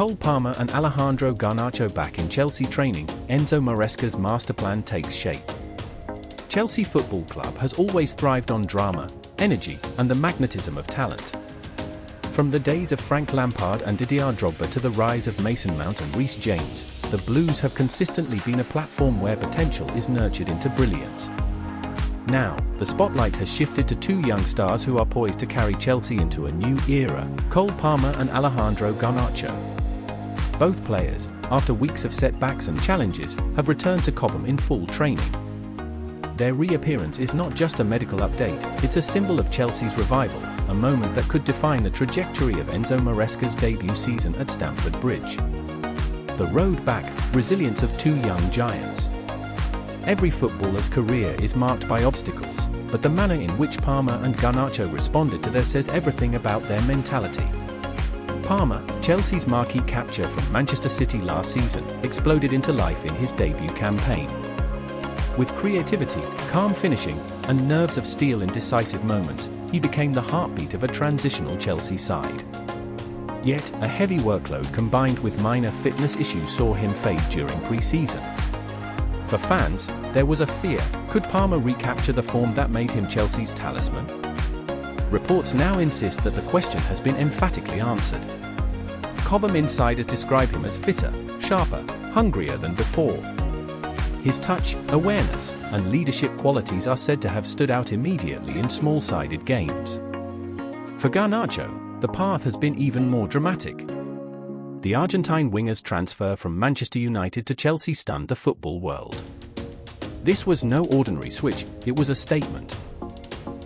Cole Palmer and Alejandro Garnacho back in Chelsea training, Enzo Maresca's master plan takes shape. Chelsea Football Club has always thrived on drama, energy, and the magnetism of talent. From the days of Frank Lampard and Didier Drogba to the rise of Mason Mount and Reece James, the Blues have consistently been a platform where potential is nurtured into brilliance. Now, the spotlight has shifted to two young stars who are poised to carry Chelsea into a new era, Cole Palmer and Alejandro Garnacho. Both players, after weeks of setbacks and challenges, have returned to Cobham in full training. Their reappearance is not just a medical update, it's a symbol of Chelsea's revival, a moment that could define the trajectory of Enzo Maresca's debut season at Stamford Bridge. The road back, resilience of two young giants. Every footballer's career is marked by obstacles, but the manner in which Palmer and Garnacho responded to them says everything about their mentality. Palmer, Chelsea's marquee capture from Manchester City last season, exploded into life in his debut campaign. With creativity, calm finishing, and nerves of steel in decisive moments, he became the heartbeat of a transitional Chelsea side. Yet, a heavy workload combined with minor fitness issues saw him fade during pre-season. For fans, there was a fear: could Palmer recapture the form that made him Chelsea's talisman? Reports now insist that the question has been emphatically answered. Cobham insiders describe him as fitter, sharper, hungrier than before. His touch, awareness, and leadership qualities are said to have stood out immediately in small-sided games. For Garnacho, the path has been even more dramatic. The Argentine winger's transfer from Manchester United to Chelsea stunned the football world. This was no ordinary switch, it was a statement.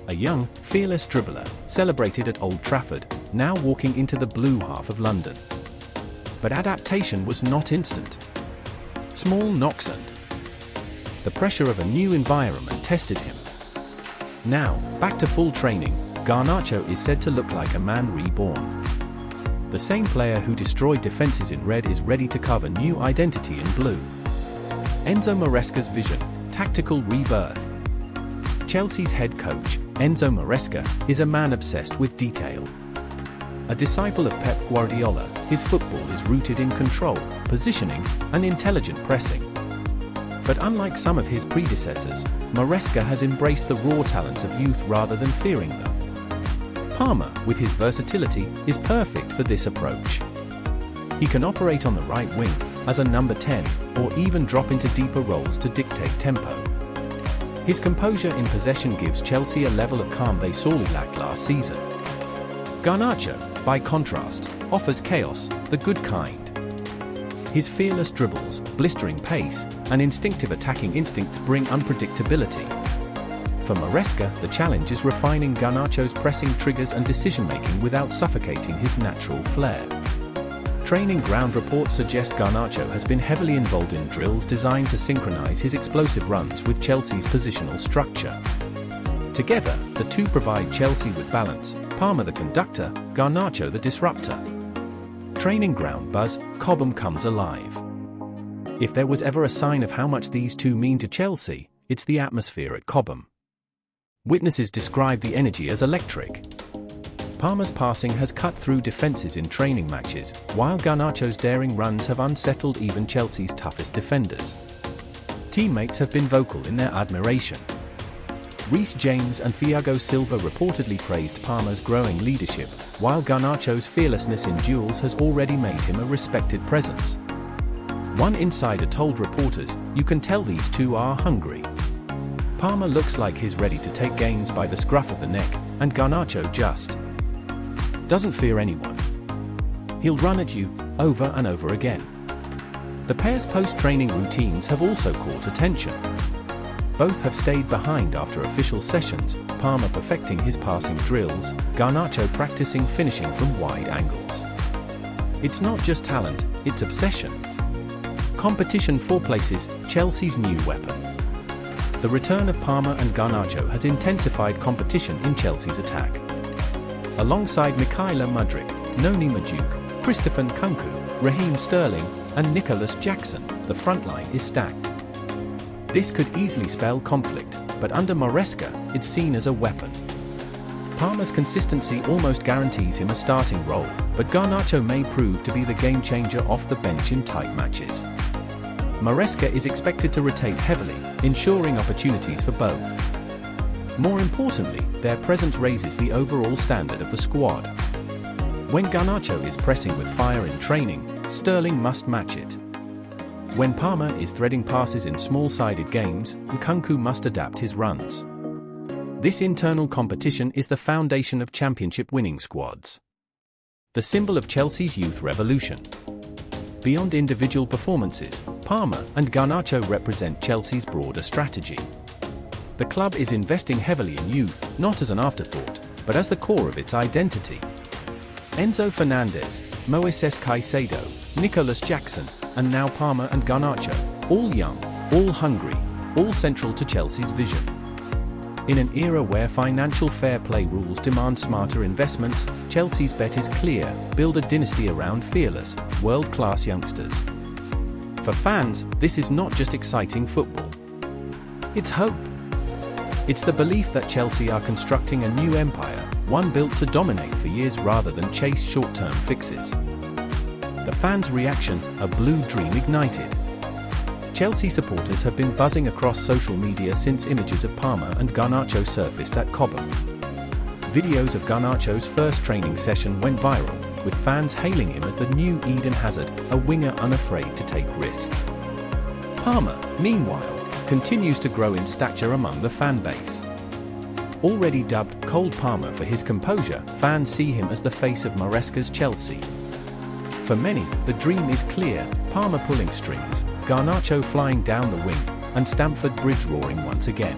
A young, fearless dribbler, celebrated at Old Trafford, now walking into the blue half of London. But adaptation was not instant. Small knocks and the pressure of a new environment tested him. Now, back to full training, Garnacho is said to look like a man reborn. The same player who destroyed defenses in red is ready to carve a new identity in blue. Enzo Maresca's vision, tactical rebirth. Chelsea's head coach, Enzo Maresca, is a man obsessed with detail. A disciple of Pep Guardiola, his football is rooted in control, positioning, and intelligent pressing. But unlike some of his predecessors, Marresca has embraced the raw talents of youth rather than fearing them. Palmer, with his versatility, is perfect for this approach. He can operate on the right wing, as a number 10, or even drop into deeper roles to dictate tempo. His composure in possession gives Chelsea a level of calm they sorely lacked last season. Garnacho, by contrast, offers chaos, the good kind. His fearless dribbles, blistering pace, and instinctive attacking instincts bring unpredictability. For Marresca, the challenge is refining Garnacho's pressing triggers and decision-making without suffocating his natural flair. Training ground reports suggest Garnacho has been heavily involved in drills designed to synchronize his explosive runs with Chelsea's positional structure. Together, the two provide Chelsea with balance, Palmer the conductor, Garnacho the disruptor. Training ground buzz, Cobham comes alive. If there was ever a sign of how much these two mean to Chelsea, it's the atmosphere at Cobham. Witnesses describe the energy as electric. Palmer's passing has cut through defenses in training matches, while Garnacho's daring runs have unsettled even Chelsea's toughest defenders. Teammates have been vocal in their admiration. Reece James and Thiago Silva reportedly praised Palmer's growing leadership, while Garnacho's fearlessness in duels has already made him a respected presence. One insider told reporters, "You can tell these two are hungry." Palmer looks like he's ready to take games by the scruff of the neck, and Garnacho just doesn't fear anyone. He'll run at you, over and over again. The pair's post-training routines have also caught attention. Both have stayed behind after official sessions, Palmer perfecting his passing drills, Garnacho practicing finishing from wide angles. It's not just talent, it's obsession. Competition for places, Chelsea's new weapon. The return of Palmer and Garnacho has intensified competition in Chelsea's attack. Alongside Mykhailo Mudryk, Noni Madueke, Christopher Nkunku, Raheem Sterling, and Nicholas Jackson, the front line is stacked. This could easily spell conflict, but under Marresca, it's seen as a weapon. Palmer's consistency almost guarantees him a starting role, but Garnacho may prove to be the game-changer off the bench in tight matches. Marresca is expected to rotate heavily, ensuring opportunities for both. More importantly, their presence raises the overall standard of the squad. When Garnacho is pressing with fire in training, Sterling must match it. When Palmer is threading passes in small-sided games, Nkunku must adapt his runs. This internal competition is the foundation of championship-winning squads. The symbol of Chelsea's youth revolution. Beyond individual performances, Palmer and Garnacho represent Chelsea's broader strategy. The club is investing heavily in youth, not as an afterthought, but as the core of its identity. Enzo Fernandez, Moises Caicedo, Nicolas Jackson, and now Palmer and Garnacho, all young, all hungry, all central to Chelsea's vision. In an era where financial fair play rules demand smarter investments, Chelsea's bet is clear: build a dynasty around fearless, world-class youngsters. For fans, this is not just exciting football. It's hope. It's the belief that Chelsea are constructing a new empire, one built to dominate for years rather than chase short-term fixes. The fans' reaction: a blue dream ignited. Chelsea supporters have been buzzing across social media since images of Palmer and Garnacho surfaced at Cobham. Videos of Garnacho's first training session went viral, with fans hailing him as the new Eden Hazard, a winger unafraid to take risks. Palmer, meanwhile, continues to grow in stature among the fan base. Already dubbed Cold Palmer for his composure, fans see him as the face of Marresca's Chelsea. For many, the dream is clear: Palmer pulling strings, Garnacho flying down the wing, and Stamford Bridge roaring once again.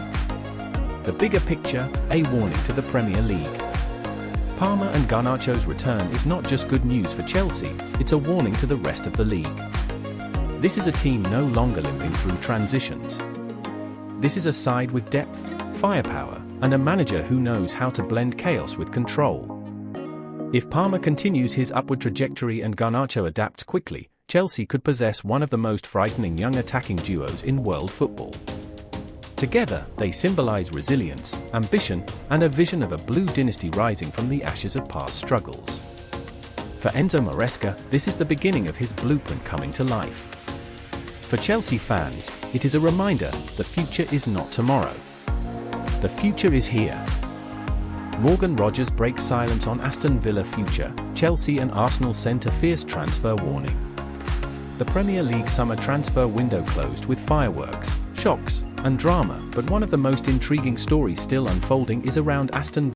The bigger picture: a warning to the Premier League. Palmer and Garnacho's return is not just good news for Chelsea, it's a warning to the rest of the league. This is a team no longer limping through transitions. This is a side with depth, firepower, and a manager who knows how to blend chaos with control. If Palmer continues his upward trajectory and Garnacho adapts quickly, Chelsea could possess one of the most frightening young attacking duos in world football. Together, they symbolize resilience, ambition, and a vision of a blue dynasty rising from the ashes of past struggles. For Enzo Marresca, this is the beginning of his blueprint coming to life. For Chelsea fans, it is a reminder: the future is not tomorrow. The future is here. Morgan Rogers breaks silence on Aston Villa future. Chelsea and Arsenal sent a fierce transfer warning. The Premier League summer transfer window closed with fireworks, shocks, and drama, but one of the most intriguing stories still unfolding is around Aston